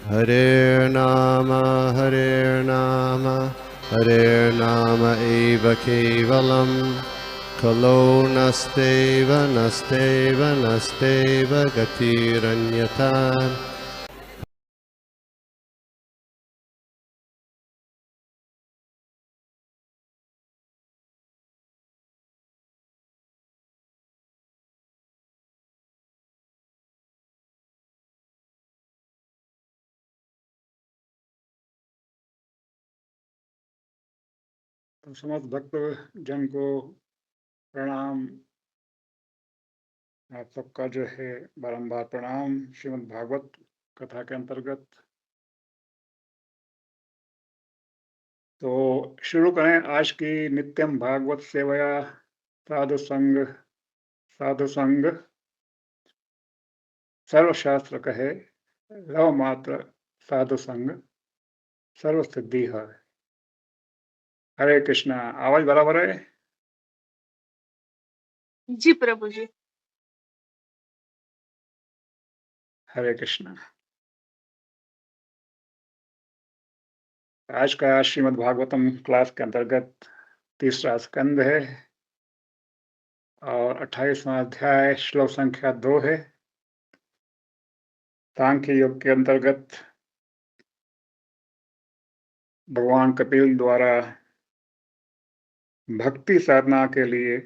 Hare Nama, Hare Nama eva kevalam, Kalo nasteva, nasteva, nasteva gatiranyata. समस्त भक्त जन को प्रणाम। आप सबका जो है बारंबार प्रणाम श्रीमद् भागवत कथा के अंतर्गत। तो शुरू करें आज की नित्यम भागवत सेवया साधु संग सर्वशास्त्र कहे, लव मात्र साधु संग सर्व सिद्धि है। हरे कृष्णा। आवाज बराबर है? जी प्रभु जी। हरे कृष्णा। आज का श्रीमद् भागवतम क्लास के अंतर्गत तीसरा स्कंद है और 28वां अध्याय श्लोक संख्या 2 है। सांख्य योग के अंतर्गत भगवान कपिल द्वारा भक्ति साधना के लिए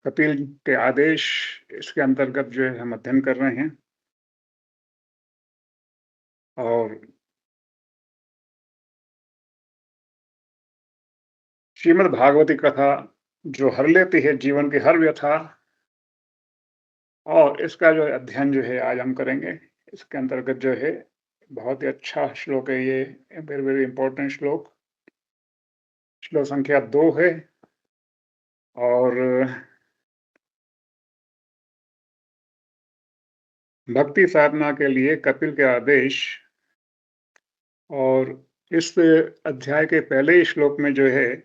कपिल के आदेश, इसके अंतर्गत जो है हम अध्ययन कर रहे हैं। और श्रीमद् भागवती कथा जो हर लेती है जीवन की हर व्यथा, और इसका जो अध्ययन जो है आज हम करेंगे। इसके अंतर्गत जो है बहुत ही अच्छा श्लोक है ये, वेरी वेरी इंपॉर्टेंट श्लोक। श्लोक संख्या 2 है और भक्ति साधना के लिए कपिल के आदेश। और इस अध्याय के पहले ही श्लोक में जो है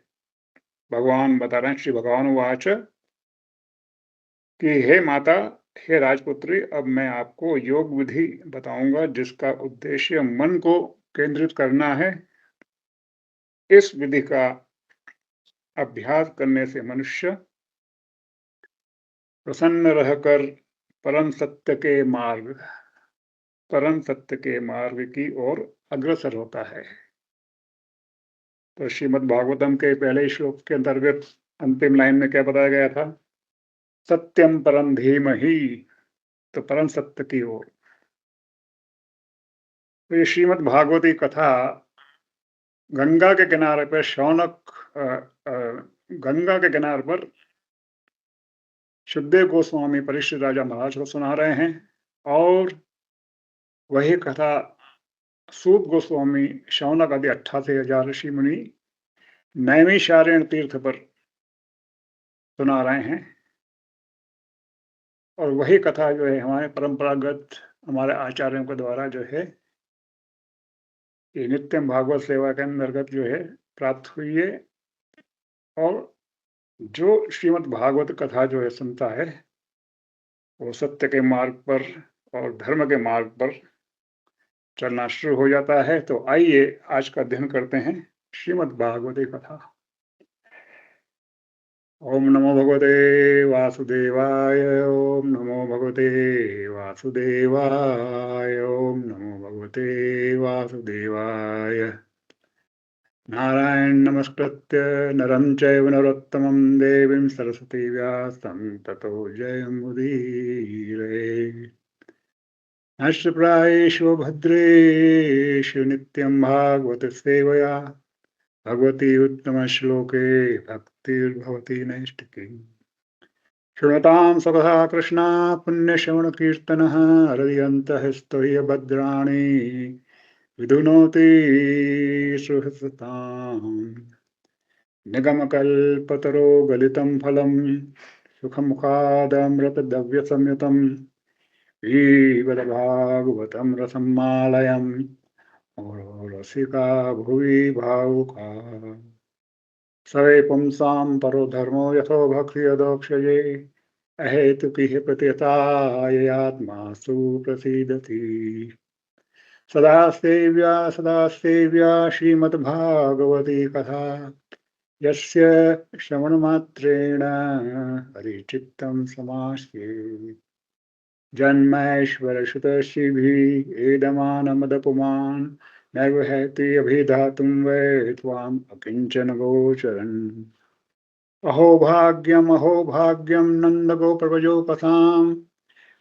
भगवान बता रहे हैं, श्री भगवान वाच, कि हे माता, हे राजपुत्री, अब मैं आपको योग विधि बताऊंगा जिसका उद्देश्य मन को केंद्रित करना है। इस विधि का अभ्यास करने से मनुष्य प्रसन्न रहकर परम सत्य के मार्ग की ओर अग्रसर होता है। तो श्रीमद् भागवतम के पहले श्लोक के अंतर्गत अंतिम लाइन में क्या बताया गया था? सत्यम परम धीमहि, तो परम सत्य की ओर। तो ये श्रीमद् भागवती कथा गंगा के किनारे पर गंगा के किनारे पर सुखदेव गोस्वामी परीक्षित राजा महाराज को सुना रहे हैं। और वही कथा सूत गोस्वामी, शौनक आदि 88,000 ऋषि मुनि नैमिषारण्य तीर्थ पर सुना रहे हैं। और वही कथा जो है हमारे परंपरागत हमारे आचार्यों के द्वारा जो है ये नित्यम भागवत सेवा के अंतर्गत जो है प्राप्त हुई है। और जो श्रीमद् भागवत कथा जो है सुनता है वो सत्य के मार्ग पर और धर्म के मार्ग पर चलना शुरू हो जाता है। तो आइए आज का अध्ययन करते हैं श्रीमद् भागवती कथा। ओम नमो भगवते वासुदेवाय, ओम नमो भगवते वासुदेवाय, ओम नमो भगवते वासुदेवाय। नारायण नमस्कृत्य नरं चैव नरोत्तमं देवीं सरस्वती व्यासं ततो जयमुदीरये। नष्टप्रायेषु भद्रेषु नित्यं भागवत सेवया भगवती उत्तमश्लोके भक्तिर्भवति नैष्टिकी। शृणुतां सकथा कृष्णा पुण्यश्रवणकीर्तनः, हृदयन्तः स्तुह्यभद्राणि विधुनोति सुहृताम्। निगमकल्पतरो गलितं फलं सुखमुखादमृतद्रव्यसंयुतं पिबत भागवतं रसमालयम् रसिका भुवि भावुका। सवे पुंसां परो धर्मो यथो भक्ति यदोक्षये अहेतुकी प्रत्यतायात्मासु प्रसीदति। सदा सेव्या श्रीमद्भागवती कथा, यस्य श्रवणमात्रेण हरिचित्तं समास्ये। जन्मैश्वरश्रुतश्रीभिः एदमानमदपुमान् नैव हैति अभिधातुं वै त्वाम् अकिञ्चन गोचरन्। अहो भाग्यं नन्दगोपव्रजोपथाम्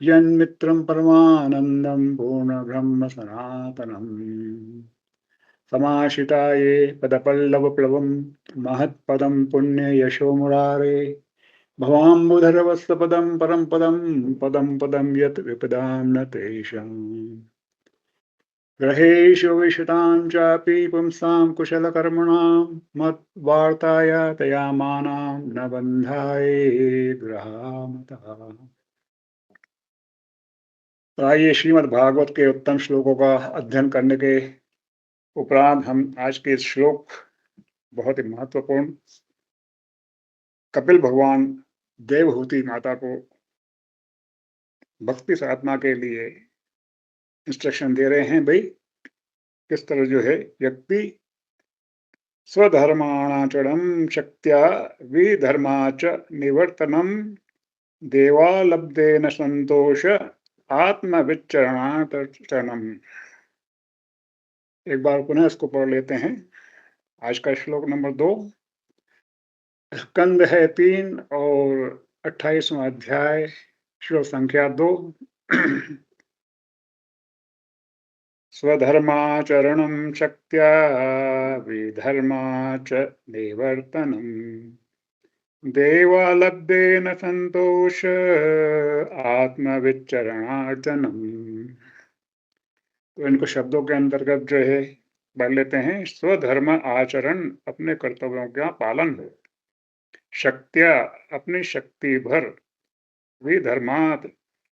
यन्मित्रं परमानन्दं पूर्णब्रह्म सनातनम्। समाश्रिताये पदपल्लवप्लवं महत्पदं पुण्ययशो मुरारे। भवाम्बुधरवत्सपदं परं पदं पदं पदं यत् विपदां न तेषाम्। ग्रहेषु विशतां चापि पुंसां कुशलकर्मणां मद्वार्ताया तया मानां न बन्धाय गृहामतः। तो आइए श्रीमद् भागवत के उत्तम श्लोकों का अध्ययन करने के उपरांत हम आज के इस श्लोक बहुत ही महत्वपूर्ण कपिल भगवान देवहूति माता को भक्ति साधना के लिए इंस्ट्रक्शन दे रहे हैं। भाई किस तरह जो है व्यक्ति स्वधर्माणाचरणं शक्त्या विधर्माच निवर्तनम देवालब्धेन संतोष आत्मविचरणार्चनम। एक बार पुनः इसको पढ़ लेते हैं। आज का श्लोक नंबर 2, स्कंद है 3 और 28वां अध्याय, श्लोक संख्या 2। स्वधर्माचरणं शक्त्या विधर्माच निवर्तनम् देवालब्धेन संतोष आत्मविचरणार्चनम्। तो इनको शब्दों के अंतर्गत जो है पढ़ लेते हैं। स्वधर्म आचरण अपने कर्तव्यों का पालन, शक्त्या अपनी शक्ति भर, विधर्मात्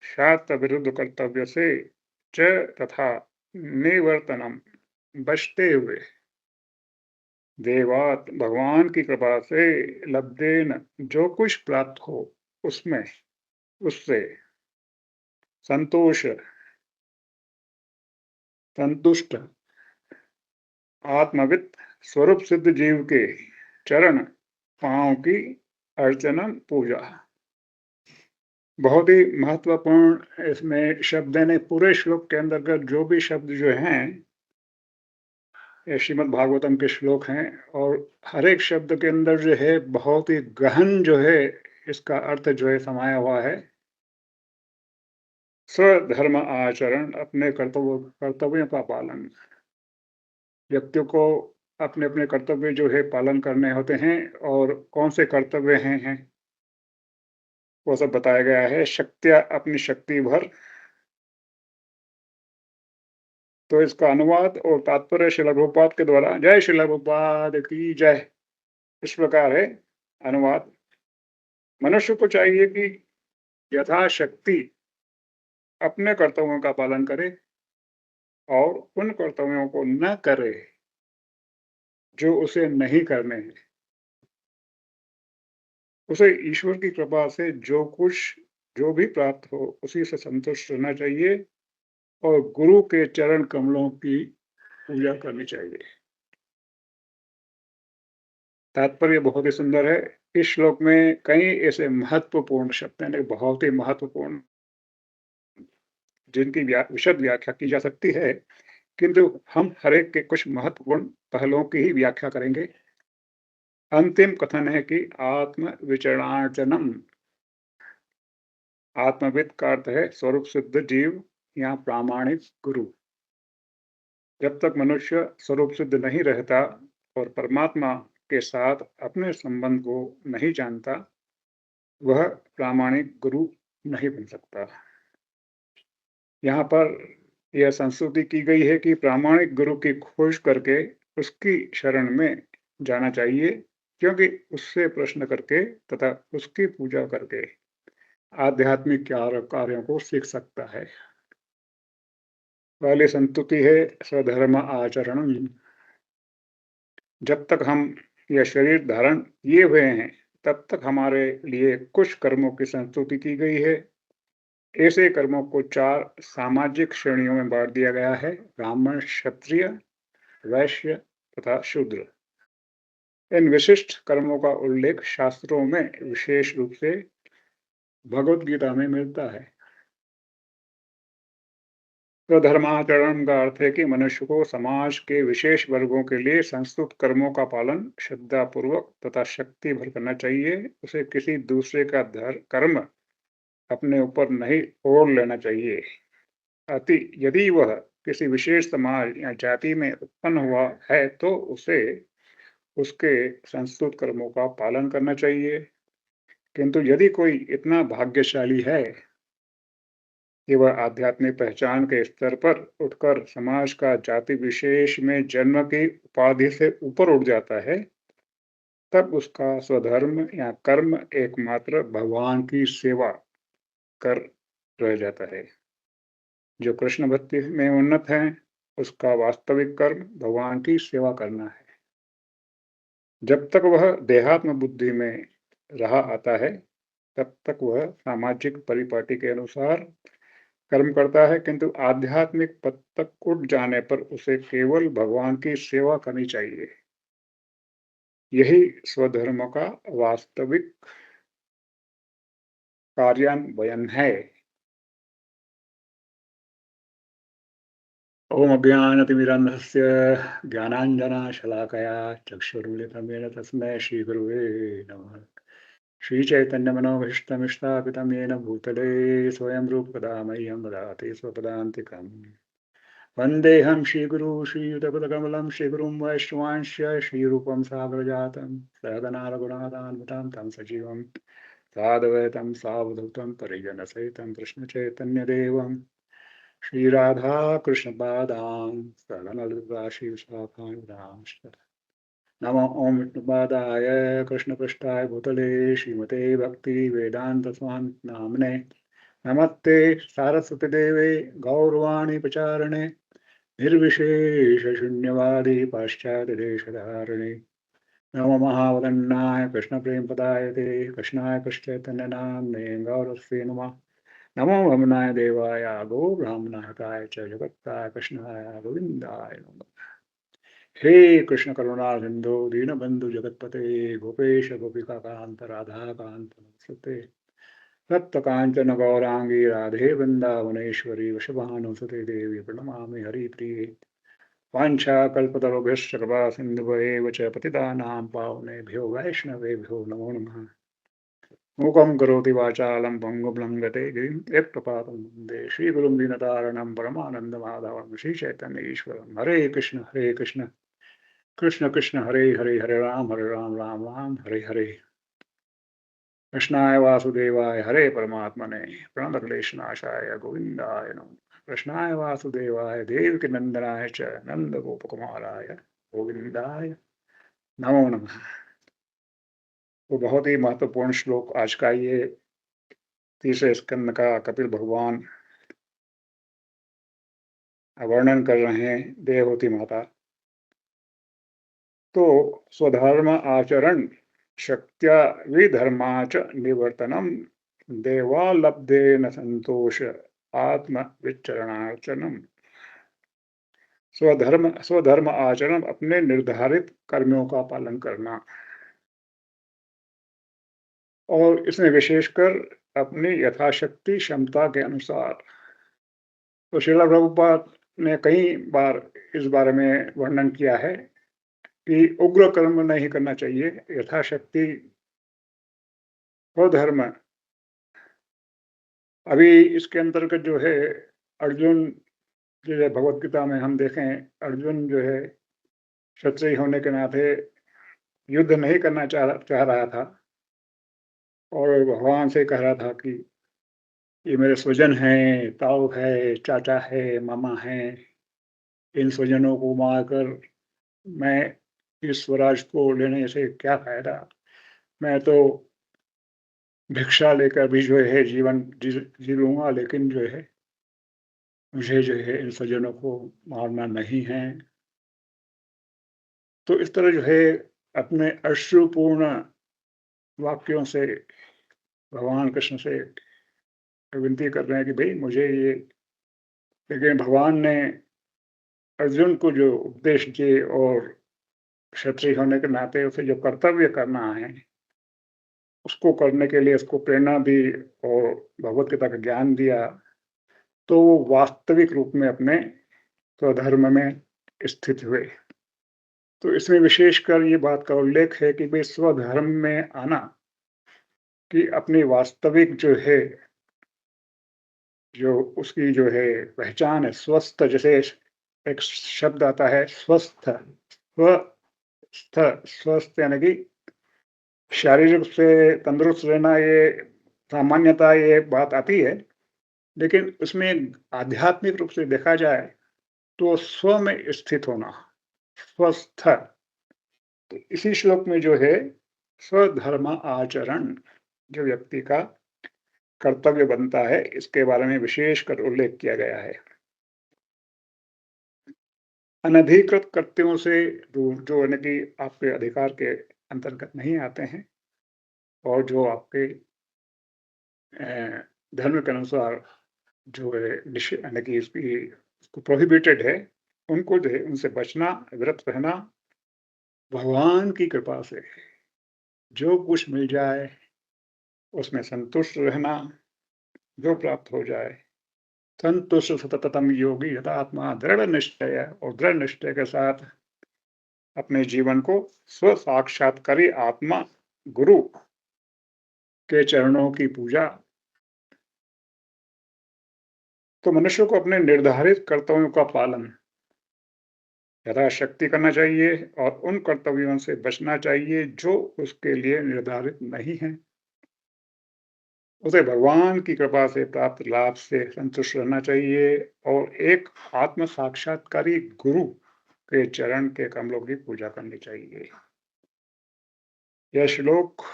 शास्त्र विरुद्ध कर्तव्य से, च तथा निवर्तनम बचते हुए, देवात भगवान की कृपा से, लब्धेन जो कुछ प्राप्त हो उसमें उससे, संतोष संतुष्ट, आत्मवित स्वरूप सिद्ध जीव के चरण पांव की अर्चना पूजा। बहुत ही महत्वपूर्ण इसमें शब्द ने पूरे श्लोक के अंतर्गत जो भी शब्द जो हैं ये श्रीमद् भागवतम के श्लोक हैं और हर एक शब्द के अंदर जो है बहुत ही गहन जो है इसका अर्थ जो है समाया हुआ है। स्वधर्म आचरण अपने कर्तव्यों का पालन, व्यक्तियों को अपने अपने कर्तव्य जो है पालन करने होते हैं और कौन से कर्तव्य हैं वो सब बताया गया है। शक्तियां अपनी शक्ति भर, तो इसका अनुवाद और तात्पर्य श्रील प्रभुपाद के द्वारा, जय श्रील प्रभुपाद की जय, इस प्रकार है अनुवाद। मनुष्य को चाहिए कि यथाशक्ति अपने कर्तव्यों का पालन करे और उन कर्तव्यों को न करे जो उसे नहीं करने हैं। उसे ईश्वर की कृपा से जो भी प्राप्त हो उसी से संतुष्ट रहना चाहिए और गुरु के चरण कमलों की पूजा करनी चाहिए। तात्पर्य बहुत ही सुंदर है। इस श्लोक में कई ऐसे महत्वपूर्ण शब्द हैं, बहुत ही महत्वपूर्ण, जिनकी विशद व्याख्या की जा सकती है, किंतु हम हर एक के कुछ महत्वपूर्ण पहलुओं की ही व्याख्या करेंगे। अंतिम कथन है कि आत्म विचरणार्चनम, आत्मविद का अर्थ है स्वरूप सिद्ध जीव या प्रामाणिक गुरु। जब तक मनुष्य स्वरूप सिद्ध नहीं रहता और परमात्मा के साथ अपने संबंध को नहीं जानता, वह प्रामाणिक गुरु नहीं बन सकता। यहाँ पर यह संस्तुति की गई है कि प्रामाणिक गुरु की खोज करके उसकी शरण में जाना चाहिए, क्योंकि उससे प्रश्न करके तथा उसकी पूजा करके आध्यात्मिक कार्यों को सीख सकता है। पहली संस्तुति है स्वधर्म आचरण। जब तक हम यह शरीर धारण किए हुए हैं तब तक हमारे लिए कुछ कर्मों की संस्तुति की गई है। ऐसे कर्मों को 4 सामाजिक श्रेणियों में बाँट दिया गया है: ब्राह्मण, क्षत्रिय, वैश्य तथा शूद्र। इन विशिष्ट कर्मों का उल्लेख शास्त्रों में विशेष रूप से भगवद गीता में मिलता है। स्वधर्माचरण का अर्थ है कि मनुष्य को समाज के विशेष वर्गों के लिए संस्तुत कर्मों का पालन श्रद्धापूर्वक तथा शक्ति भर करना चाहिए। उसे किसी दूसरे का कर्म अपने ऊपर नहीं ओढ़ लेना चाहिए। अति यदि वह किसी विशेष समाज या जाति में उत्पन्न हुआ है तो उसे उसके संस्तुत कर्मों का पालन करना चाहिए। किंतु यदि कोई इतना भाग्यशाली है कि वह आध्यात्मिक पहचान के स्तर पर उठकर समाज का जाति विशेष में जन्म की उपाधि से ऊपर उठ जाता है, तब उसका स्वधर्म या कर्म एकमात्र भगवान की सेवा कर रह जाता है। जो कृष्ण भक्ति में उन्नत है, उसका वास्तविक कर्म भगवान की सेवा करना है। जब तक वह देहात्म बुद्धि में रहा आता है, तब तक वह सामाजिक परिपाटी के अनुसार कर्म करता है, किंतु आध्यात्मिक पद तक उठ जाने पर उसे केवल भगवान की सेवा करनी चाहिए। यही स्वधर्म का वास्तविक कार्यान्वयन है। ओम अज्ञानतिमिरन्धस्य ज्ञानाञ्जनशलाकया चक्षुरुन्मिलितं येन तस्मै श्रीगुरुवे नमः। श्रीचैतन्यमनोभीष्टं स्थापितं येन भूतले स्वयं रूपकदा मह्यं ददाति स्वपदान्तिकम्। वन्देऽहं श्रीगुरू श्रीयुतपदकमलं श्रीगुरुं वैष्णवांश्च श्रीरूपं सागरजातं सहगना रघुनाथान्वितं तं सजीवं साद्वैतं सावधूतं परिजनसहितं कृष्णचैतन्यदेवं श्रीराधा कृष्णपादां सहगनललिता श्रीविशाखान्वितांश्च। नमो ओम विष्णुपादाय कृष्णपृष्ठाय भूतले श्रीमते भक्ति वेदांत स्वामी नामने नमस्ते सारस्वती देवे गौरवाणी प्रचारणे निर्विशेष शून्यवादी पाश्चात्य देशधारिणे नमो महावदन्नाय कृष्ण प्रेम पदाय ते कृष्णाय कृष्णचैतन्य नामने गौरस्वे नमः। नमो भवनाय देवाय गो ब्राह्मणाय च जगत्ताय कृष्णाय गोविंदाय नमः। हे कृष्ण करुणा सिंधु दीनबंधु जगतपते गोपेश गोपिका कांत राधा कांत नमस्ते। तप्त कांचन गौरांगी राधे वृंदावनेश्वरी वृषभानुसुते देवी प्रणमामि हरिप्रिये। वाञ्छाकल्पतरुभ्यश्च कृपा सिन्धुभ्येव च पतितानां पावनेभ्यो वैष्णवेभ्यो नमो नमः। मूकं करोति वाचालं पङ्गुं लङ्घते गिरिं यत्प्रपातं वन्दे श्रीगुरुं दीनतारिणं परमानन्दमाधवं श्रीचैतन्यईश्वरं। हरे कृष्ण कृष्ण कृष्ण हरे हरे हरे राम राम राम हरे हरे। कृष्णाय वासुदेवाय हरे परमात्मने प्रणतक्लेशनाशाय गोविंदाय नमः। कृष्णाय वासुदेवाय देवकी नंदनाय च नंद गोपकुमाराय गोविंदाय नमो नमः। तो बहुत ही महत्वपूर्ण श्लोक आज का ये तीसरे स्कंद का कपिल भगवान वर्णन कर रहे हैं देवहूति माता। तो स्वधर्म आचरण शक्त्या विधर्माच निवर्तनम देवालब्धेन संतोष आत्म विचरणार्चनम। स्वधर्म आचरण अपने निर्धारित कर्मों का पालन करना, और इसमें विशेषकर अपनी यथाशक्ति क्षमता के अनुसार। तो श्रील प्रभुपाद ने कई बार इस बारे में वर्णन किया है कि उग्र कर्म नहीं करना चाहिए, यथाशक्ति स्वधर्म। अभी इसके अंतर्गत जो है अर्जुन, जो है भगवत गीता में हम देखें, अर्जुन जो है क्षत्रिय होने के नाते युद्ध नहीं करना चाह रहा था, और भगवान से कह रहा था कि ये मेरे स्वजन हैं, ताऊ है, चाचा है, मामा है, इन स्वजनों को मारकर मैं इस स्वराज को लेने से क्या फायदा। मैं तो भिक्षा लेकर भी जो है जीवन जी लूंगा, लेकिन जो है मुझे जो है इन स्वजनों को मारना नहीं है। तो इस तरह जो है अपने अश्रुपूर्ण वाक्यों से भगवान कृष्ण से विनती कर रहे हैं कि भाई मुझे ये, लेकिन भगवान ने अर्जुन को जो उपदेश दिए और क्षत्रिय होने के नाते उसे जो कर्तव्य करना है, उसको करने के लिए उसको प्रेरणा दी और भगवत गीता का ज्ञान दिया, तो वो वास्तविक रूप में अपने स्वधर्म में स्थित हुए। तो इसमें विशेषकर ये बात का उल्लेख है कि भाई स्वधर्म में आना, कि अपनी वास्तविक जो है, जो उसकी जो है पहचान है, स्वस्थ, जैसे एक शब्द आता है स्वस्थ, स्वस्थ, स्वस्थ यानी कि शारीरिक रूप से तंदुरुस्त रहना, ये सामान्यतः ये बात आती है, लेकिन उसमें आध्यात्मिक रूप से देखा जाए तो स्व में स्थित होना, स्वस्थ। तो इसी श्लोक में जो है स्वधर्म आचरण जो व्यक्ति का कर्तव्य बनता है, इसके बारे में विशेषकर उल्लेख किया गया है। अनधिकृत कृत्यों से दूर, जो यानी कि आपके अधिकार के अंतर्गत नहीं आते हैं और जो आपके धर्म के अनुसार जो है यानी कि इसकी प्रोहिबिटेड है, उनको जो है उनसे बचना, व्रत रहना, भगवान की कृपा से जो कुछ मिल जाए उसमें संतुष्ट रहना, जो प्राप्त हो जाए, संतुष्ट सततम योगी यथात्मा दृढ़ निश्चय, और दृढ़ निश्चय के साथ अपने जीवन को स्व साक्षात्कारी आत्मा गुरु के चरणों की पूजा। तो मनुष्य को अपने निर्धारित कर्तव्यों का पालन यथाशक्ति करना चाहिए और उन कर्तव्यों से बचना चाहिए जो उसके लिए निर्धारित नहीं है। उसे भगवान की कृपा से प्राप्त लाभ से संतुष्ट रहना चाहिए और एक आत्म साक्षात्कारी गुरु के चरण के कमलों की पूजा करनी चाहिए। यह श्लोक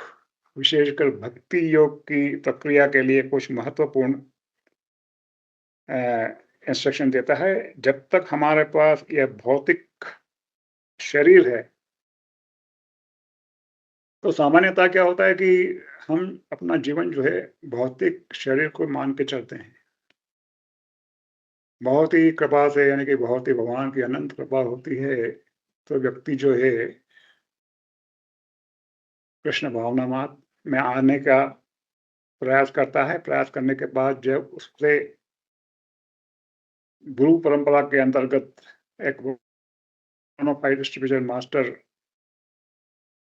विशेषकर भक्ति योग की प्रक्रिया के लिए कुछ महत्वपूर्ण इंस्ट्रक्शन देता है। जब तक हमारे पास यह भौतिक शरीर है, तो सामान्यतः क्या होता है कि हम अपना जीवन जो है भौतिक शरीर को मान के चलते हैं। बहुत ही कृपा से, यानी कि बहुत ही भगवान की अनंत कृपा होती है, तो व्यक्ति जो है कृष्ण भावना मार्ग में आने का प्रयास करता है। प्रयास करने के बाद जब उससे गुरु परंपरा के अंतर्गत एक बोनाफाइड डिस्ट्रीब्यूटर मास्टर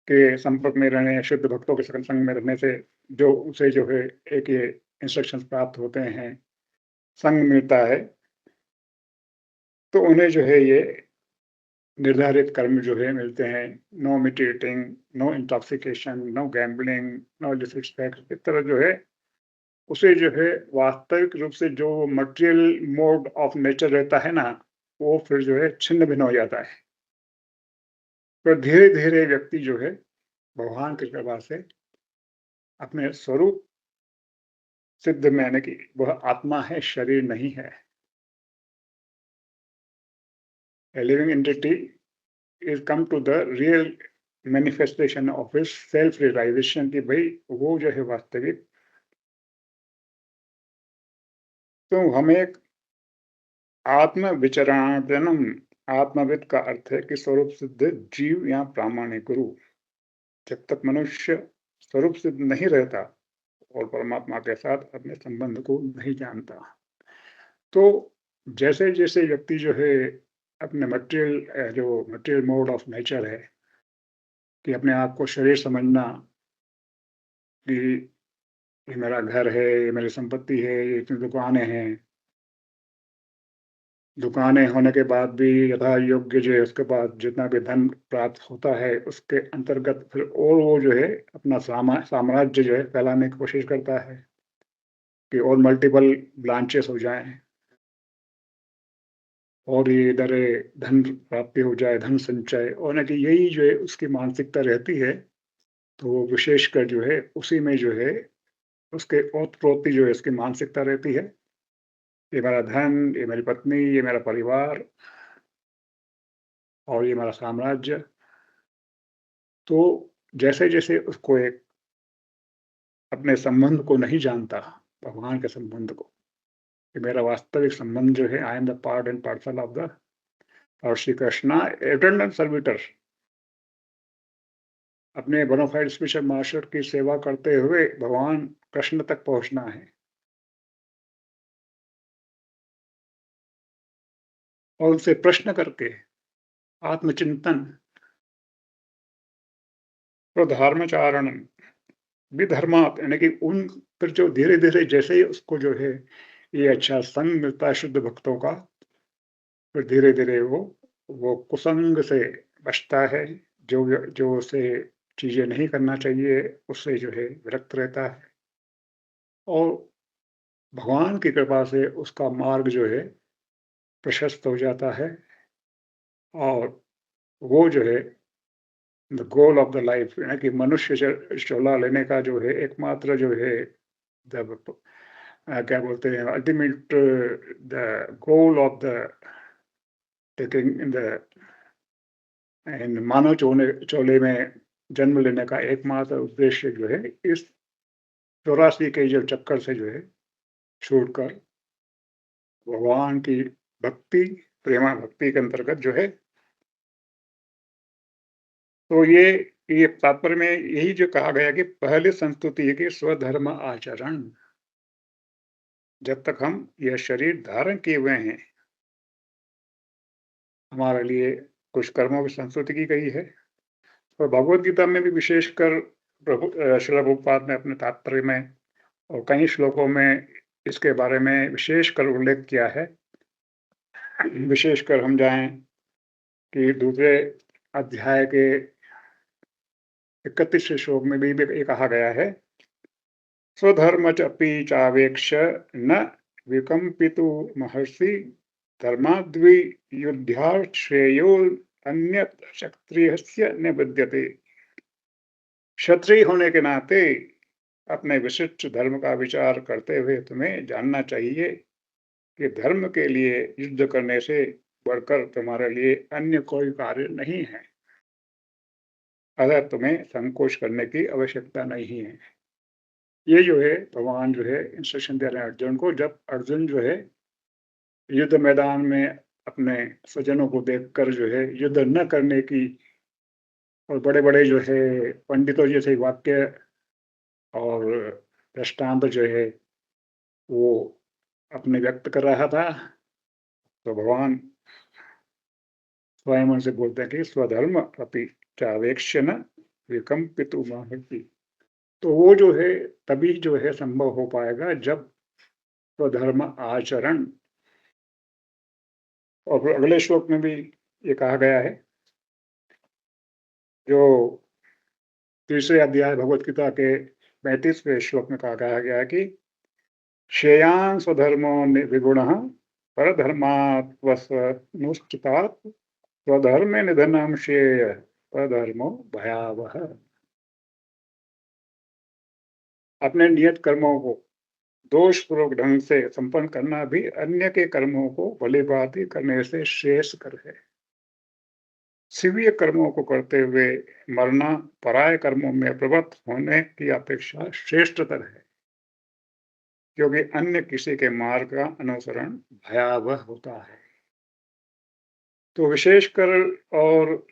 के संपर्क में रहने, शुद्ध भक्तों के संग में रहने से जो उसे जो है एक ये इंस्ट्रक्शंस प्राप्त होते हैं, संग मिलता है, तो उन्हें जो है ये निर्धारित कर्म जो है मिलते हैं। No meat eating, no intoxication, no gambling, no illicit sex, इस तरह जो है उसे जो है वास्तविक रूप से जो मटेरियल मोड ऑफ नेचर रहता है ना, वो फिर जो है छिन्न भिन्न हो जाता है। फिर धीरे धीरे व्यक्ति जो है भगवान की कृपा से अपने स्वरूप सिद्ध में, यानी कि वह आत्मा है, शरीर नहीं है। A living entity is come to the real manifestation of his self realization, कि भाई वो जो है वास्तविक। तो हमें एक आत्म विचरणम, आत्मविद का अर्थ है कि स्वरूप सिद्ध जीव या प्रामाणिक गुरु। जब तक मनुष्य स्वरूप सिद्ध नहीं रहता और परमात्मा के साथ अपने संबंध को नहीं जानता, तो जैसे जैसे व्यक्ति जो है अपने मटेरियल मोड ऑफ नेचर है, कि अपने आप को शरीर समझना, कि ये मेरा घर है, ये मेरी संपत्ति है, ये इतनी दुकानें हैं, दुकानें होने के बाद भी यथा योग्य जो है उसके बाद जितना भी धन प्राप्त होता है उसके अंतर्गत फिर और वो जो है अपना साम्राज्य जो है फैलाने की कोशिश करता है, कि और मल्टीपल ब्रांचेस हो जाएं और ये इधर धन प्राप्ति हो जाए, धन संचय, और ना कि यही जो है उसकी मानसिकता रहती है। तो वो विशेषकर जो है उसी में जो है उसके ओतप्रोत जो है उसकी मानसिकता रहती है, ये मेरा धन, ये मेरी पत्नी, ये मेरा परिवार और ये मेरा साम्राज्य। तो जैसे जैसे उसको एक अपने संबंध को नहीं जानता, भगवान के संबंध को, कि मेरा वास्तविक संबंध जो है, I am the part and parcel of the और श्री कृष्णा इटर्नल सर्विटर, अपने बोनाफाइड स्पेशल मास्टर की सेवा करते हुए भगवान कृष्ण तक पहुंचना है। और उनसे प्रश्न करके आत्मचिंतन और धर्मचारण विधर्मात, यानी कि उन पर जो धीरे-धीरे जैसे ही उसको जो है ये अच्छा संग मिलता है शुद्ध भक्तों का, फिर धीरे-धीरे वो कुसंग से बचता है, जो उसे चीज़ें नहीं करना चाहिए, उससे जो है विरक्त रहता है और भगवान की कृपा से उसका मार्ग जो है प्रशस्त हो जाता है और वो जो है the goal of the life, यानी कि मनुष्य चोला लेने का जो है एकमात्र जो है द क्या बोलते हैं ultimate the goal of the taking इन मानव चोले में जन्म लेने का एकमात्र उद्देश्य जो है इस 84 के जो चक्कर से जो है छूटकर भगवान की भक्ति, प्रेमा भक्ति के अंतर्गत जो है, तो ये तात्पर्य में यही जो कहा गया कि पहले संस्तुति है कि स्वधर्म आचरण। जब तक हम यह शरीर धारण किए हुए हैं, हमारे लिए कुछ कर्मों की संस्तुति की गई है और भगवत गीता में भी विशेषकर श्रील प्रभुपाद ने अपने तात्पर्य में और कई श्लोकों में इसके बारे में विशेषकर उल्लेख किया है। विशेषकर हम जाएं कि दूसरे अध्याय के 31वें श्लोक में भी ये कहा गया है, स्वधर्म अपि चावेक्ष न विकम्पितु महर्षि धर्माद्वि युद्धार्थ श्रेयो अन्यत क्षत्रियस्य न विद्यते। क्षत्रिय होने के नाते अपने विशिष्ट धर्म का विचार करते हुए तुम्हें जानना चाहिए कि धर्म के लिए युद्ध करने से बढ़कर तुम्हारे लिए अन्य कोई कार्य नहीं है, अतः तुम्हें संकोच करने की आवश्यकता नहीं है। ये जो है भगवान जो है इंस्ट्रक्शन दे रहे हैं अर्जुन को, जब अर्जुन जो है युद्ध मैदान में अपने स्वजनों को देखकर जो है युद्ध न करने की और बड़े-बड़े जो है पंडितों जैसे वाक्य और दृष्टांत जो है वो अपने व्यक्त कर रहा था, तो भगवान स्वयं उनसे बोलते हैं कि स्वधर्म अपि चावेक्ष्य न विकम्पितु महर्षि। तो वो जो है तभी जो है संभव हो पाएगा जब स्वधर्म आचरण। और फिर अगले श्लोक में भी ये कहा गया है, जो तीसरे अध्याय भगवत गीता के 35वें श्लोक में कहा गया है कि श्रेयान् स्वधर्मो विगुणः परधर्मात्वनुष्ठितात् स्वधर्मे निधनं श्रेय परधर्मो भयावह। अपने नियत कर्मों को दोषपूर्वक ढंग से संपन्न करना भी अन्य के कर्मों को भली भांति करने से श्रेयस्कर है। शिवीय कर्मों को करते हुए मरना पराय कर्मों में प्रवृत्त होने की अपेक्षा श्रेष्ठतर है, क्योंकि अन्य किसी के मार्ग का अनुसरण भयावह होता है। तो विशेषकर और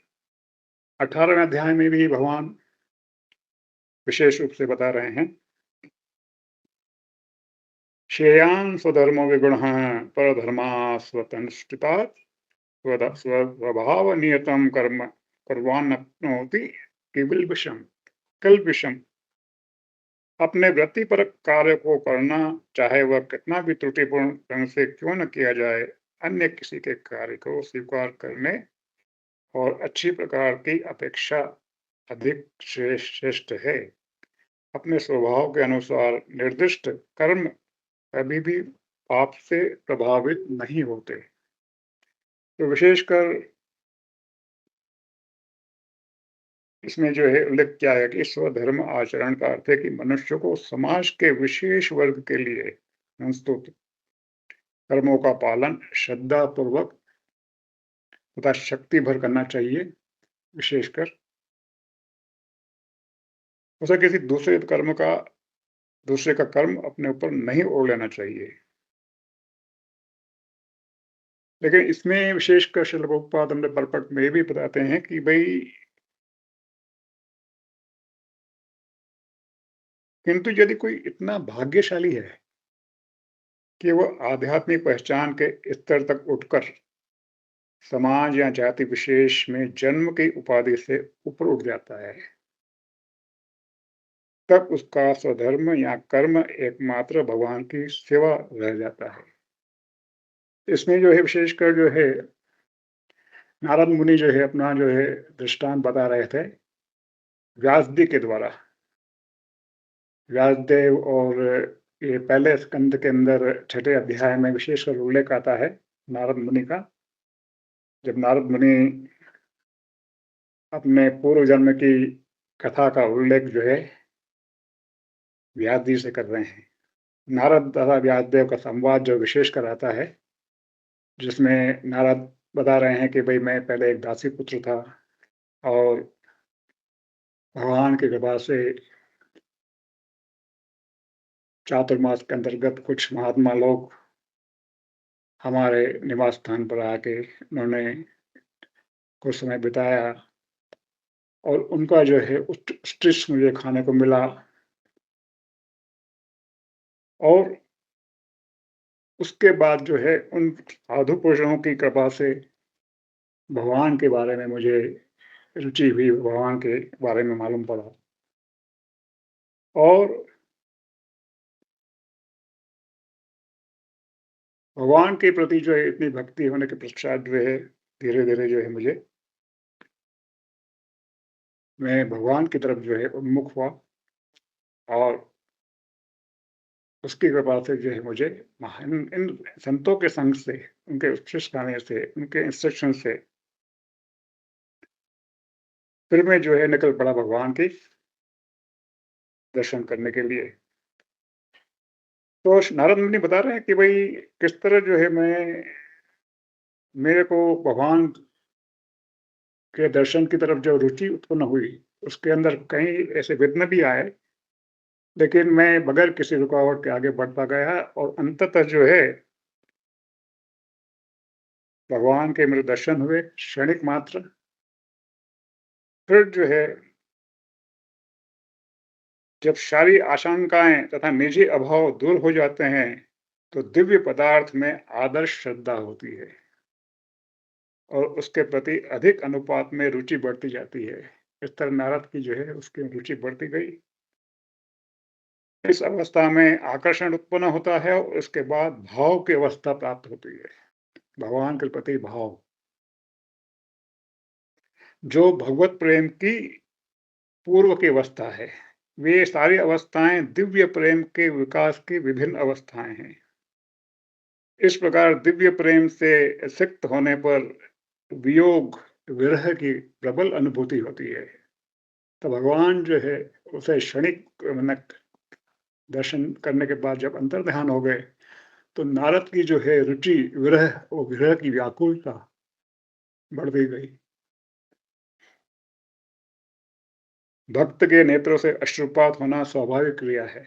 18वें अध्याय में भी भगवान विशेष रूप से बता रहे हैं, श्रेयान् स्वधर्मो विगुणः परधर्मास्वतनुष्ठितात् स्वभाव नियतम कर्म कर्वान्नप्नोति किल्बिषम्। किल्बिषम् अपने वृत्तिपरक कार्य को करना, चाहे वह कितना भी त्रुटिपूर्ण ढंग से क्यों न किया जाए, अन्य किसी के कार्य को स्वीकार करने और अच्छी प्रकार की अपेक्षा अधिक श्रेष्ठ है। अपने स्वभाव के अनुसार निर्दिष्ट कर्म कभी भी पाप से प्रभावित नहीं होते। तो विशेषकर इसमें जो है उल्लेख किया है कि स्वधर्म आचरण का अर्थ है कि मनुष्य को समाज के विशेष वर्ग के लिए संस्तुत कर्मों का पालन श्रद्धा पूर्वक तथा शक्ति भर करना चाहिए। विशेषकर उसे किसी दूसरे कर्म का दूसरे का कर्म अपने ऊपर नहीं ओढ़ लेना चाहिए। लेकिन इसमें विशेषकर श्रील प्रभुपाद अपने परपट में ये भी बताते हैं कि भई किंतु यदि कोई इतना भाग्यशाली है कि वो आध्यात्मिक पहचान के स्तर तक उठकर समाज या जाति विशेष में जन्म की उपाधि से ऊपर उठ जाता है, तब उसका स्वधर्म या कर्म एकमात्र भगवान की सेवा रह जाता है। इसमें जो है विशेषकर जो है नारद मुनि जो है अपना जो है दृष्टांत बता रहे थे व्यासजी के द्वारा। व्यासदेव और ये पहले स्कंद के अंदर छठे अध्याय में विशेषकर उल्लेख आता है नारद मुनि का। जब नारद मुनि अपने पूर्व जन्म की कथा का उल्लेख जो है व्यास जी से कर रहे हैं। नारद तथा व्यासदेव का संवाद जो विशेष कर आता है, जिसमें नारद बता रहे हैं कि भाई मैं पहले एक दासी पुत्र था और भगवान की कृपा से चातुर्मास के अंतर्गत कुछ महात्मा लोग हमारे निवास स्थान पर आके उन्होंने कुछ समय बिताया और उनका जो है उत्कृष्ट मुझे खाने को मिला और उसके बाद जो है उन साधु पुरुषों की कृपा से भगवान के बारे में मुझे रुचि हुई, भगवान के बारे में मालूम पड़ा और भगवान के प्रति जो है इतनी भक्ति होने के पश्चात जो है धीरे-धीरे जो है मैं भगवान की तरफ जो है उन्मुख हुआ और उसकी कृपा से जो है मुझे इन संतों के संग से, उनके उत्कृष्ट गाने से, उनके इंस्ट्रक्शन से फिर मैं जो है निकल पड़ा भगवान के दर्शन करने के लिए। तो नारद मुनि बता रहे हैं कि भाई किस तरह जो है मेरे को भगवान के दर्शन की तरफ जो रुचि उत्पन्न हुई, उसके अंदर कई ऐसे विघ्न भी आए, लेकिन मैं बगैर किसी रुकावट के आगे बढ़ता गया और अंततः जो है भगवान के मेरे दर्शन हुए क्षणिक मात्र। फिर जो है जब सारी आशंकाएं तथा निजी अभाव दूर हो जाते हैं, तो दिव्य पदार्थ में आदर्श श्रद्धा होती है और उसके प्रति अधिक अनुपात में रुचि बढ़ती जाती है। इस तरह नारद की जो है उसकी रुचि बढ़ती गई। इस अवस्था में आकर्षण उत्पन्न होता है और उसके बाद भाव की अवस्था प्राप्त होती है, भगवान के प्रति भाव, जो भगवत प्रेम की पूर्व की अवस्था है। वे सारी अवस्थाएं दिव्य प्रेम के विकास की विभिन्न अवस्थाएं हैं। इस प्रकार दिव्य प्रेम से सिक्त होने पर वियोग विरह की प्रबल अनुभूति होती है। तो भगवान जो है उसे क्षणिक दर्शन करने के बाद जब अंतर्ध्यान हो गए, तो नारद की जो है रुचि विरह और विरह की व्याकुलता बढ़ती गई। भक्त के नेत्रों से अश्रुपात होना स्वाभाविक क्रिया है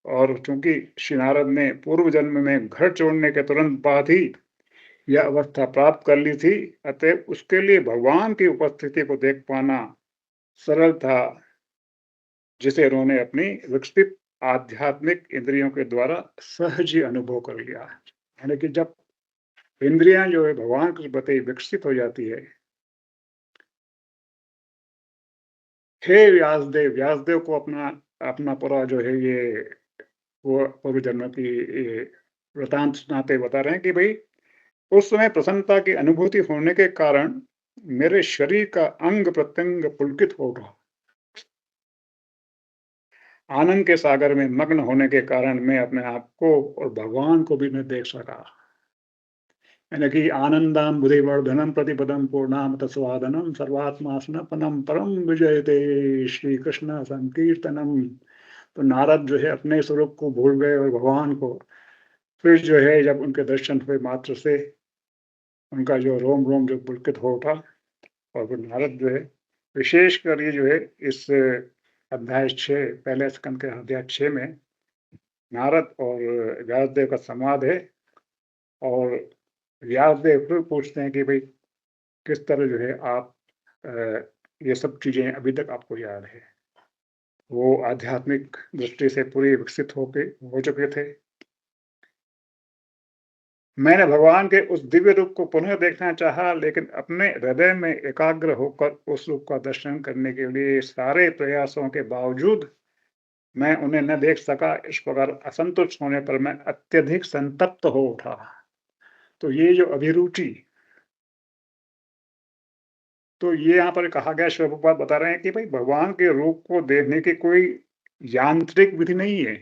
और चूंकि श्री नारद ने पूर्व जन्म में घर छोड़ने के तुरंत बाद ही यह अवस्था प्राप्त कर ली थी, अतः उसके लिए भगवान की उपस्थिति को देख पाना सरल था, जिसे उन्होंने अपनी विकसित आध्यात्मिक इंद्रियों के द्वारा सहज ही अनुभव कर लिया। यानी कि जब इंद्रियां जो है भगवान के प्रति विकसित हो जाती है। हे व्यासदेव, व्यासदेव को अपना अपना पूरा जो है ये वो पूर्व जन्म की ये वृतांत सुनाते बता रहे हैं कि भाई उस समय प्रसन्नता की अनुभूति होने के कारण मेरे शरीर का अंग प्रत्यंग पुलकित हो रहा। आनंद के सागर में मग्न होने के कारण मैं अपने आप को और भगवान को भी नहीं देख सका। यानी कि आनंदम बुद्धिवर्धनम प्रतिपदम पूर्णाम तस्वादनम सर्वात्मासनपनम परम विजयते श्री कृष्ण संकीर्तनम। तो नारद जो है अपने स्वरूप को भूल गए और भगवान को फिर जो है जब उनके दर्शन हुए मात्र से उनका जो रोम रोम जो पुलकित हो उठा और फिर नारद जो है विशेषकर ये जो है इस अध्याय 6 पहले स्कंद के अध्याय 6 में नारद और व्यासदेव का संवाद है। और व्यासदेव फिर पूछते हैं कि भाई किस तरह जो है आप ये सब चीजें अभी तक आपको याद है। वो आध्यात्मिक दृष्टि से पूरे विकसित हो चुके थे। मैंने भगवान के उस दिव्य रूप को पुनः देखना चाहा, लेकिन अपने हृदय में एकाग्र होकर उस रूप का दर्शन करने के लिए सारे प्रयासों के बावजूद मैं उन्हें न देख सका। इस प्रकार असंतुष्ट होने पर मैं अत्यधिक संतप्त हो उठा। तो ये जो अभिरुचि, तो ये यहाँ पर कहा गया, शिल प्रभुपाद बता रहे हैं कि भाई भगवान के रूप को देखने की कोई यांत्रिक विधि नहीं है।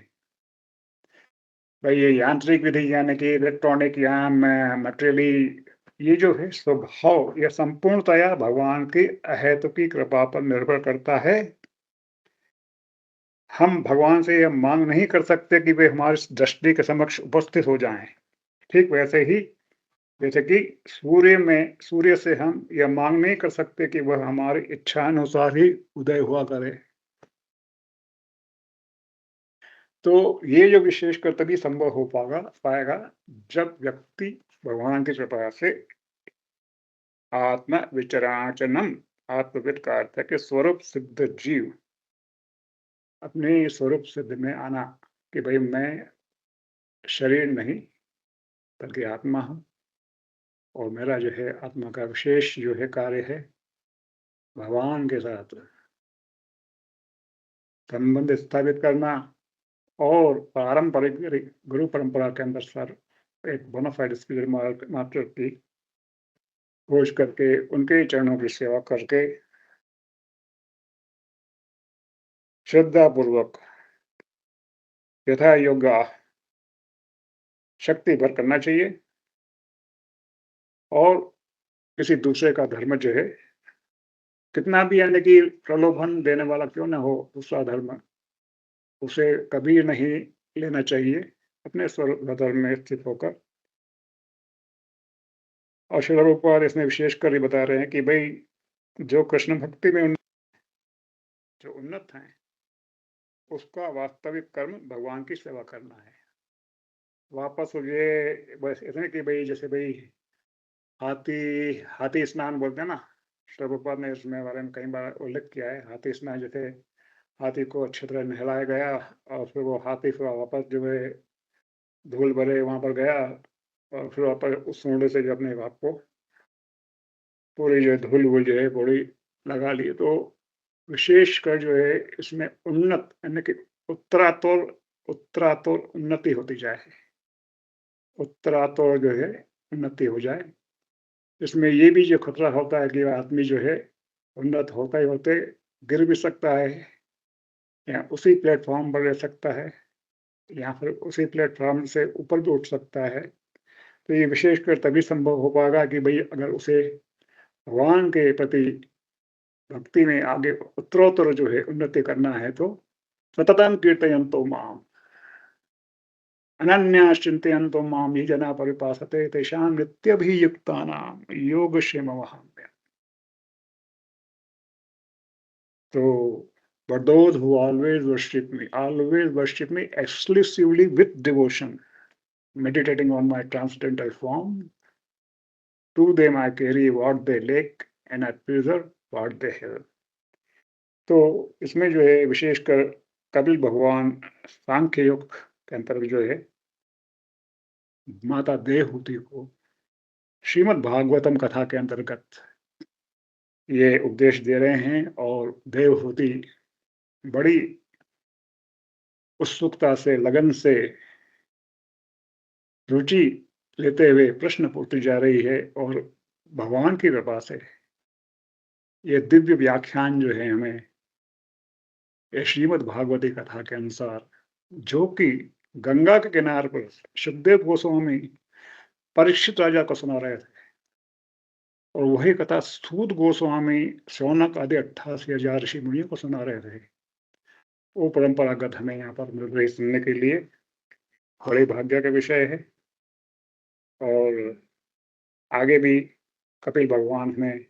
भाई ये यांत्रिक विधि यानी कि इलेक्ट्रॉनिक या मटेरियली, ये जो है स्वभाव, यह संपूर्णतया भगवान की अहेतुकी कृपा पर निर्भर करता है। हम भगवान से यह मांग नहीं कर सकते कि वे हमारी दृष्टि के समक्ष उपस्थित हो जाएं। ठीक वैसे ही जैसे कि सूर्य से हम यह मांग नहीं कर सकते कि वह हमारी इच्छा अनुसार ही उदय हुआ करे। तो ये जो विशेषकर तभी संभव हो पाएगा जब व्यक्ति भगवान की कृपा से आत्म विचराचनम, आत्मविद का अर्थ है कि स्वरूप सिद्ध जीव, अपने स्वरूप सिद्ध में आना कि भाई मैं शरीर नहीं बल्कि आत्मा हूं, और मेरा जो है आत्मा का विशेष जो है कार्य है भगवान के साथ संबंध स्थापित करना, और पारंपरिक गुरु परंपरा के अनुसार एक बोनाफाइड स्पिरिचुअल मास्टर की खोज करके उनके चरणों की सेवा करके श्रद्धा पूर्वक यथा योग्य शक्ति भर करना चाहिए। और किसी दूसरे का धर्म जो है कितना भी यानी कि प्रलोभन देने वाला क्यों ना हो, दूसरा धर्म, उसे कभी नहीं लेना चाहिए। अपने स्वरूप धर्म में स्थित होकर। और श्रील प्रभुपाद इसमें विशेषकर ये बता रहे हैं कि भाई जो कृष्ण भक्ति में जो उन्नत हैं, उसका वास्तविक कर्म भगवान की सेवा करना है। वापस ये बस इतने कि भाई जैसे भाई हाथी हाथी स्नान बोलते हैं ना, श्रील प्रभुपाद ने इसमें बारे में कई बार उल्लेख किया है। हाथी स्नान जैसे हाथी को अच्छी तरह नहलाया गया और फिर वो हाथी फिर वापस जो है धूल भरे वहां पर गया, और फिर वापस उस सूंड से जो अपने आप को पूरी जो है धूल वूल जो है पूरी लगा ली। तो विशेषकर जो है इसमें उन्नत यानी कि उत्तरातोर उत्तरातोर उन्नति होती जाए, उत्तरातोर जो है उन्नति हो जाए। इसमें ये भी जो खतरा होता है कि आदमी जो है उन्नत होते ही होते गिर भी सकता है, या उसी प्लेटफॉर्म पर रह सकता है, या फिर उसी प्लेटफॉर्म से ऊपर भी उठ सकता है। तो ये विशेषकर तभी संभव हो पाएगा कि भाई अगर उसे भगवान के प्रति भक्ति में आगे उत्तरोत्तर जो है उन्नति करना है, तो सततं कीर्तयन्तो माम अनन्यास चिन्तयन्तो माम ये जना परिपासते तेषां नित्यभियुक्तानां योगक्षेममहम्। So, but those who always worship me exclusively with devotion, meditating on my transcendental form, to them I carry what they lack and I preserve what they have. तो इसमें जो है विशेषकर कपिल भगवान सांख्य योग के अंतर्गत जो है माता देवहूति को श्रीमद् भागवतम कथा के अंतर्गत ये उपदेश दे रहे हैं। और देवहूति बड़ी उत्सुकता से, लगन से, रुचि लेते हुए प्रश्न पूछती जा रही है। और भगवान की कृपा से ये दिव्य व्याख्यान जो है हमें ये श्रीमद् भागवती कथा के अनुसार, जो कि गंगा के किनारे पर सुखदेव गोस्वामी परीक्षित राजा को सुना रहे थे, और वही कथा सूत गोस्वामी शौनक आदि 88,000 ऋषि मुनियों को सुना रहे थे, वो परंपरागत हमें यहाँ पर मिल रही सुनने के लिए बड़े भाग्य का विषय है। और आगे भी कपिल भगवान हमें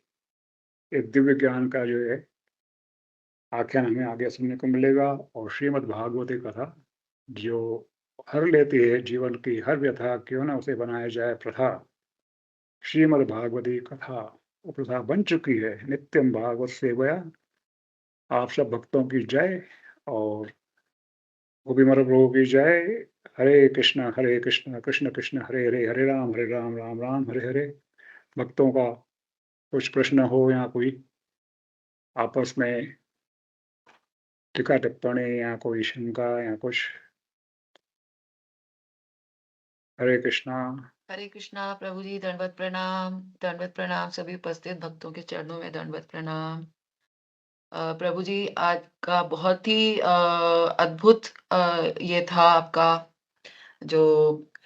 एक दिव्य ज्ञान का जो है आख्यान हमें आगे सुनने को मिलेगा। और श्रीमद् भागवती कथा जो हर लेती है जीवन की हर व्यथा, क्यों ना उसे बनाया जाए प्रथा। श्रीमद् भागवती कथा वो प्रथा बन चुकी है, नित्यम भागवत सेवया। आप सब भक्तों की जय, और गोपीमल प्रभु की जय। हरे कृष्ण कृष्ण कृष्ण हरे हरे, हरे राम राम राम हरे हरे। भक्तों का कुछ प्रश्न हो या कोई आपस में टीका टिप्पणी या कोई शंका या कुछ। हरे कृष्णा। हरे कृष्णा प्रभु जी, दंडवत प्रणाम सभी उपस्थित भक्तों के चरणों में दंडवत प्रणाम। प्रभु जी, आज का बहुत ही अद्भुत ये था आपका जो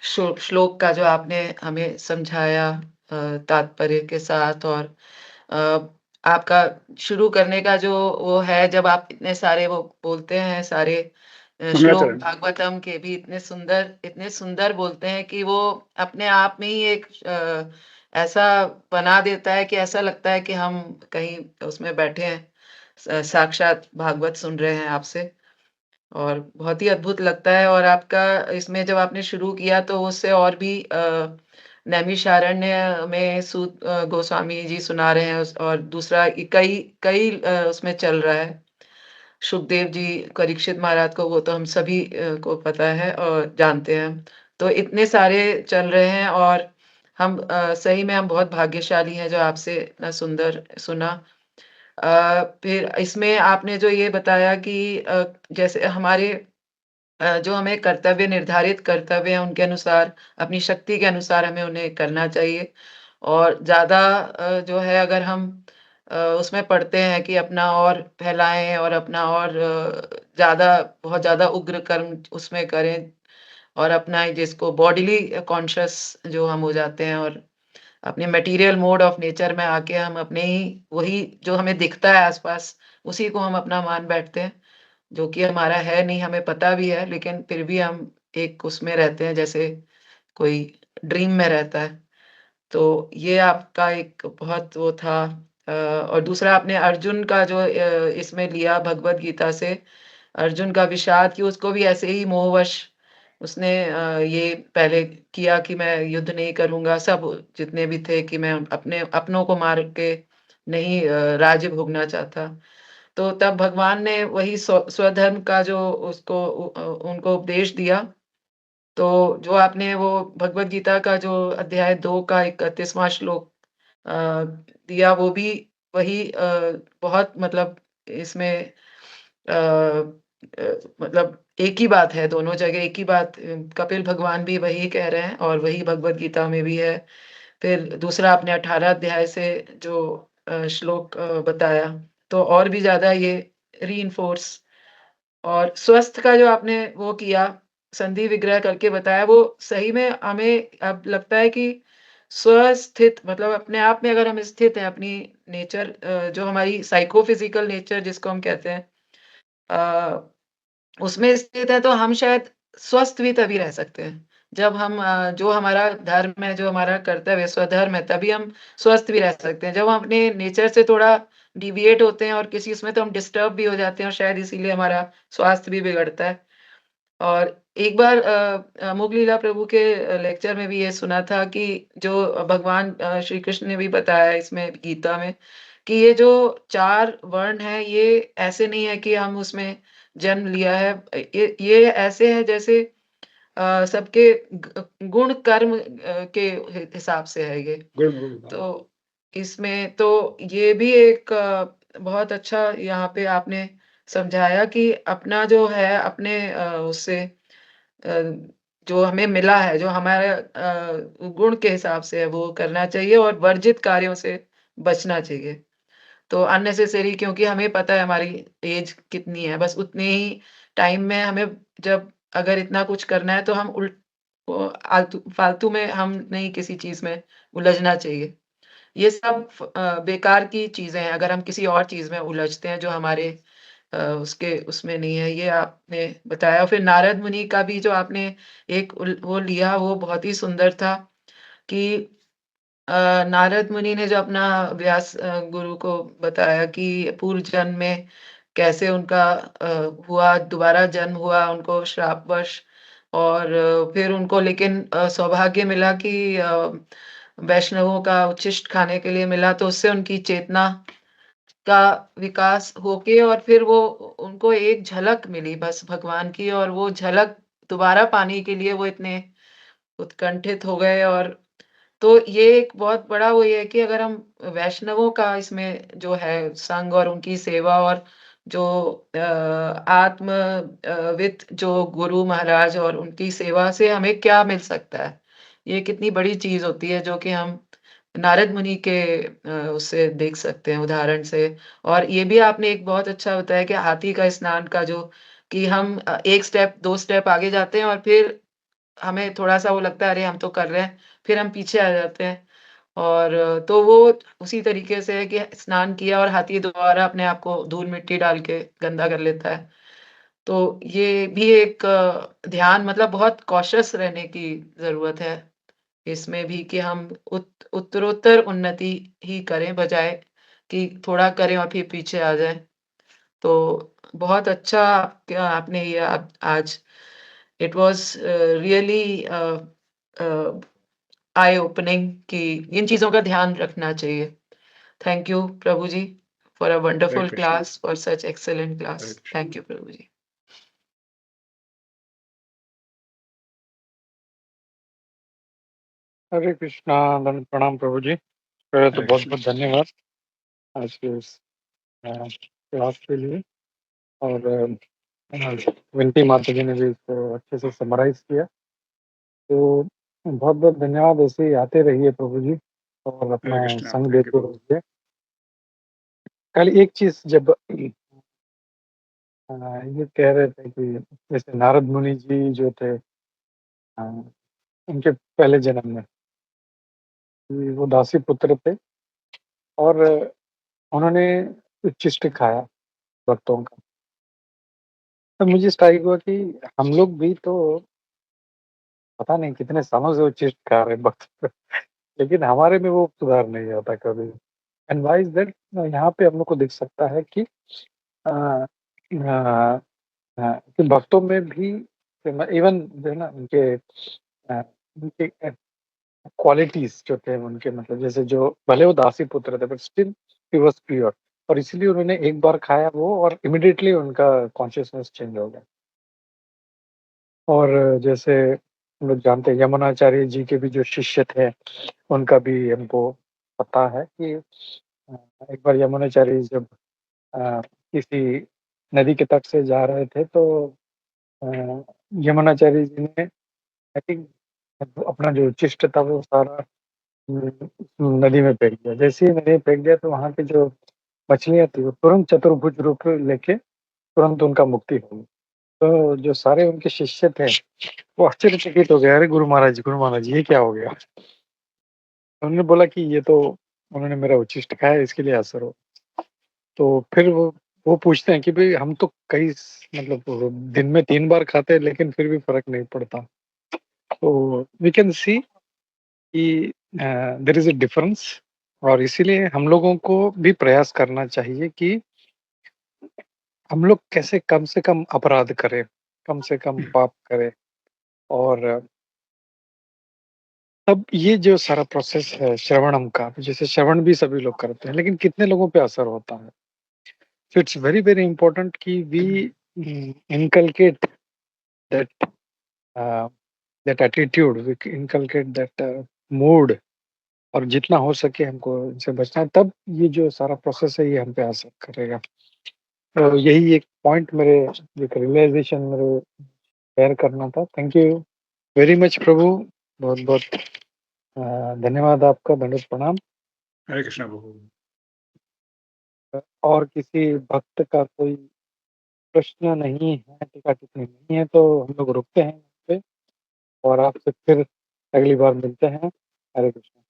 श्लोक का जो आपने हमें समझाया तात्पर्य के साथ, और अ, आपका शुरू करने का जो वो है, जब आप इतने सारे वो बोलते हैं सारे श्लोक मंगलाचरण। भागवतम के भी इतने सुंदर बोलते हैं कि वो अपने आप में ही एक ऐसा बना देता है कि ऐसा लगता है कि हम कहीं उसमें बैठे हैं, साक्षात भागवत सुन रहे हैं आपसे, और बहुत ही अद्भुत लगता है। और आपका इसमें जब आपने शुरू किया तो उससे और भी नैमिषारण्य में सूत गोस्वामी जी सुना रहे हैं, और दूसरा कई कई उसमें चल रहा है सुखदेव जी, परीक्षित महाराज को, वो तो हम सभी को पता है और जानते हैं हम। तो इतने सारे चल रहे हैं, और हम सही में हम बहुत भाग्यशाली हैं जो आपसे इतना सुंदर सुना। फिर इसमें आपने जो ये बताया कि जैसे हमारे जो हमें कर्तव्य निर्धारित कर्तव्य हैं, उनके अनुसार, अपनी शक्ति के अनुसार हमें उन्हें करना चाहिए। और ज़्यादा जो है, अगर हम उसमें पढ़ते हैं कि अपना और फैलाएँ और अपना और ज़्यादा बहुत ज़्यादा उग्र कर्म उसमें करें, और अपना जिसको बॉडीली कॉन्शियस जो हम हो जाते हैं, और अपने मटेरियल मोड ऑफ नेचर में आके हम अपने ही वही जो हमें दिखता है आस-पास, उसी को हम अपना मान बैठते हैं, जो कि हमारा है नहीं, हमें पता भी है, लेकिन फिर भी हम एक उसमें रहते हैं जैसे कोई ड्रीम में रहता है। तो ये आपका एक बहुत वो था। और दूसरा आपने अर्जुन का जो इसमें लिया भगवद गीता से, अर्जुन का विषाद, कि उसको भी ऐसे ही मोहवश उसने ये पहले किया कि मैं युद्ध नहीं करूँगा, सब जितने भी थे, कि मैं अपने अपनों को मार के नहीं राज्य भोगना चाहता। तो तब भगवान ने वही स्वधर्म का जो उसको उनको उपदेश दिया। तो जो आपने वो भगवद गीता का जो अध्याय 2 का 31वां श्लोक अ, दिया, वो भी वही बहुत मतलब इसमें मतलब एक ही बात है, दोनों जगह एक ही बात, कपिल भगवान भी वही कह रहे हैं और वही भगवद गीता में भी है। फिर दूसरा आपने 18 अध्याय से जो श्लोक बताया, तो और भी ज़्यादा ये रीइन्फोर्स। और स्वस्थ का जो आपने वो किया, संधि विग्रह करके बताया, वो सही में हमें अब लगता है कि स्वस्थित मतलब अपने आप में अगर हम स्थित हैं, अपनी नेचर जो हमारी साइकोफिजिकल नेचर जिसको हम कहते हैं, अ, उसमें स्थित है, तो हम शायद स्वस्थ भी तभी रह सकते हैं। जब हम जो हमारा धर्म है, जो हमारा कर्तव्य है, स्वधर्म है, तभी हम स्वस्थ भी रह सकते हैं। जब हम अपने नेचर से थोड़ा डिविएट होते हैं और किसी उसमें, तो हम डिस्टर्ब भी हो जाते हैं, और शायद इसीलिए हमारा स्वास्थ्य भी बिगड़ता है। और एक बार अमोघ लीला प्रभु के लेक्चर में भी ये सुना था कि जो भगवान श्री कृष्ण ने भी बताया इसमें गीता में, कि ये जो 4 वर्ण हैं, ये ऐसे नहीं है कि हम उसमें जन्म लिया है। ये ऐसे हैं जैसे सबके गुण कर्म के हिसाब से है ये। गुण विभाग। तो इसमें तो ये भी एक बहुत अच्छा यहाँ पे आपने समझाया कि अपना जो है अपने उससे अ, जो हमें मिला है, जो हमारे गुण के हिसाब से है, वो करना चाहिए, और वर्जित कार्यों से बचना चाहिए। तो अननेसेसरी, क्योंकि हमें पता है हमारी एज कितनी है, बस उतने ही टाइम में हमें, जब अगर इतना कुछ करना है, तो हम आलतू फालतू में हम नहीं किसी चीज़ में उलझना चाहिए। ये सब बेकार की चीज़ें हैं, अगर हम किसी और चीज़ में उलझते हैं जो हमारे उसके उसमें नहीं है, ये आपने बताया। फिर नारद मुनि का भी जो आपने एक वो लिया, वो बहुत ही सुंदर था कि नारद मुनि ने जो अपना व्यास गुरु को बताया कि पूर्व जन्म में कैसे उनका हुआ, दोबारा जन्म हुआ उनको श्रापवश, और फिर उनको लेकिन सौभाग्य मिला कि वैष्णवों का उच्छिष्ट खाने के लिए मिला, तो उससे उनकी चेतना का विकास होके और फिर वो उनको एक झलक मिली बस भगवान की, और वो झलक दोबारा पाने के लिए वो इतने उत्कंठित हो गए। और तो ये एक बहुत बड़ा वो ये है कि अगर हम वैष्णवों का इसमें जो है संग और उनकी सेवा, और जो वित्त जो गुरु महाराज और उनकी सेवा से हमें क्या मिल सकता है? ये कितनी बड़ी चीज़ होती है जो कि हम नारद मुनि के उससे देख सकते हैं उदाहरण से। और ये भी आपने एक बहुत अच्छा बताया कि हाथी का स्नान का जो कि हम 1 स्टेप 2 स्टेप आगे जाते हैं और फिर हमें थोड़ा-सा वो लगता है अरे हम तो कर रहे हैं, फिर हम पीछे आ जाते हैं। और तो वो उसी तरीके से है कि स्नान किया और हाथी दोबारा अपने आप को धूल-मिट्टी डाल के गंदा कर लेता है। तो ये भी एक ध्यान मतलब बहुत कॉशियस रहने की ज़रूरत है इसमें भी कि हम उत्तरोत्तर उन्नति ही करें बजाए कि थोड़ा करें और फिर पीछे आ जाएँ। तो बहुत अच्छा क्या आपने ये आज it was really eye opening कि इन चीज़ों का ध्यान रखना चाहिए। Thank you Prabhu ji for a Hare wonderful Krishna, class, for such excellent Hare class. Krishna. Thank you Prabhu ji. Hare Krishna. दंड प्रणाम प्रभु जी। पहले तो हरे बहुत कृष्ण। बहुत धन्यवाद आज के इस क्लास के लिए। और विनती माता जी ने भी इसको अच्छे से समराइज किया, तो बहुत बहुत धन्यवाद। ऐसे ही आते रहिए प्रभु जी और हरे अपना कृष्ण, संग थैंक यू देते प्रभु। रहिए। कल एक चीज जब ये कह रहे थे कि जैसे नारद मुनि जी जो थे उनके पहले जन्म में कि वो दासी पुत्र थे और उन्होंने उच्छिष्ट खाया भक्तों का। तो मुझे स्ट्राइक हुआ कि हम लोग भी तो पता नहीं कितने सालों से वो चीज़ खा रहे हैं वक़्त पे, लेकिन हमारे में वो सुधार नहीं आता कभी। And why is that? यहाँ पे हम लोग को दिख सकता है कि अ कि भक्तों में भी इवन जो है ना उनके क्वालिटीज़ जो थे उनके, मतलब जैसे जो भले वो दासी पुत्र थे but still he was pure, और इसीलिए उन्होंने एक बार खाया वो और इमीडिएटली उनका कॉन्शियसनेस चेंज हो गया। और जैसे हम लोग जानते हैं यमुनाचार्य जी के भी जो शिष्य थे, उनका भी हमको पता है कि अ, एक बार यमुनाचार्य जब किसी नदी के तट से जा रहे थे तो अ, यमुनाचार्य जी ने आई थिंक अपना जो उच्छिष्ट था वो सारा नदी में फेंक दिया। जैसे ही नदी में फेंक दिया तो वहाँ की जो मछलियाँ थी वो तुरंत चतुर्भुज रूप लेके तुरंत उनका मुक्ति हो गई। तो जो सारे उनके शिष्य थे वो आश्चर्यचकित हो गए, अरे गुरु महाराज ये क्या हो गया? उन्होंने बोला कि ये तो उन्होंने मेरा उच्छिष्ट खाया इसके लिए असर हो। तो फिर वो पूछते हैं कि भाई हम तो कई मतलब दिन में 3 बार खाते हैं लेकिन फिर भी फ़र्क नहीं पड़ता। तो वी कैन सी कि देयर इज़ अ डिफरेंस, और इसीलिए हम लोगों को भी प्रयास करना चाहिए कि हम लोग कैसे कम से कम अपराध करें, कम से कम पाप करें। और अब ये जो सारा प्रोसेस है श्रवणम का, जैसे श्रवण भी सभी लोग करते हैं, लेकिन कितने लोगों पे असर होता है? So it's very, very important कि we inculcate that that attitude, we inculcate that mood, और जितना हो सके हमको इनसे बचना है, तब ये जो सारा प्रोसेस है ये हम पे असर करेगा। तो यही एक पॉइंट मेरे, एक रियलाइज़ेशन मेरे शेयर करना था। थैंक यू वेरी मच प्रभु। बहुत-बहुत धन्यवाद आपका, दंडवत प्रणाम। हरे कृष्ण प्रभु। और किसी भक्त का कोई प्रश्न नहीं है, टीका-टिप्पणी नहीं है, तो हम लोग रुकते हैं यहाँ पे और आपसे फिर अगली बार मिलते हैं। हरे कृष्ण।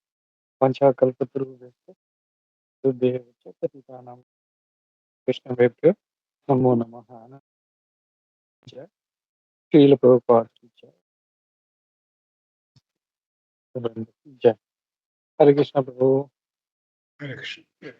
वाञ्छा कल्पतरुभ्यश्च कृष्ण पतितानां वैष्णवेभ्यो नमो नमः। जय श्रील प्रभुपाद की जय। जय। हरे कृष्ण प्रभु। हरे कृष्ण।